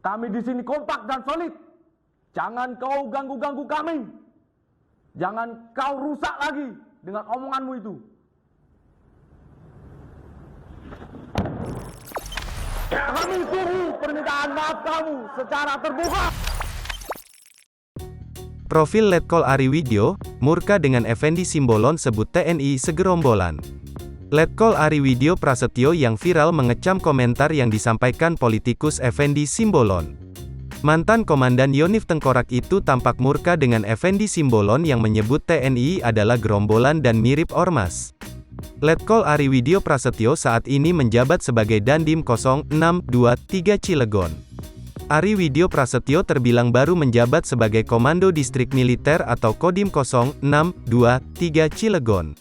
Kami di sini kompak dan solid. Jangan kau ganggu-ganggu kami. Jangan kau rusak lagi dengan omonganmu itu. Kami tunggu permintaan maaf kamu secara terbuka. Profil Letkol Ari Widyo, murka dengan Effendi Simbolon sebut TNI segerombolan. Letkol Ari Widyo Prasetyo yang viral mengecam komentar yang disampaikan politikus Effendi Simbolon. Mantan Komandan Yonif Tengkorak itu tampak murka dengan Effendi Simbolon yang menyebut TNI adalah gerombolan dan mirip ormas. Letkol Ari Widyo Prasetyo saat ini menjabat sebagai Dandim 0623 Cilegon. Ari Widyo Prasetyo terbilang baru menjabat sebagai Komando Distrik Militer atau Kodim 0623 Cilegon.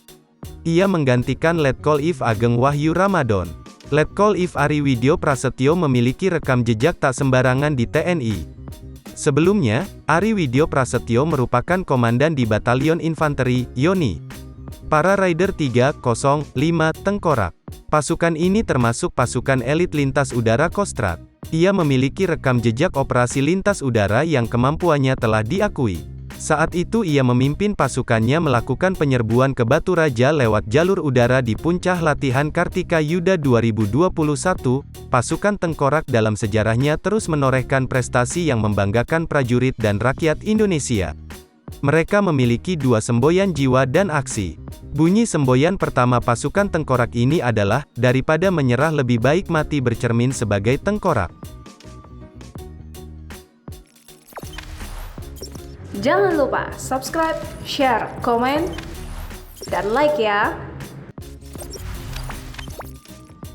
Ia menggantikan Letkol IV Ageng Wahyu Ramadan. Letkol IV Ari Widyo Prasetyo memiliki rekam jejak tak sembarangan di TNI. Sebelumnya, Ari Widyo Prasetyo merupakan komandan di Batalion Infanteri, YONI. Para Rider 305 Tengkorak. Pasukan ini termasuk pasukan elit lintas udara Kostrad. Ia memiliki rekam jejak operasi lintas udara yang kemampuannya telah diakui. Saat itu ia memimpin pasukannya melakukan penyerbuan ke Batu Raja lewat jalur udara di Puncak Latihan Kartika Yuda 2021. Pasukan Tengkorak dalam sejarahnya terus menorehkan prestasi yang membanggakan prajurit dan rakyat Indonesia. Mereka memiliki 2 semboyan jiwa dan aksi. Bunyi semboyan pertama pasukan Tengkorak ini adalah, daripada menyerah lebih baik mati bercermin sebagai tengkorak. Jangan lupa subscribe, share, komen, dan like ya.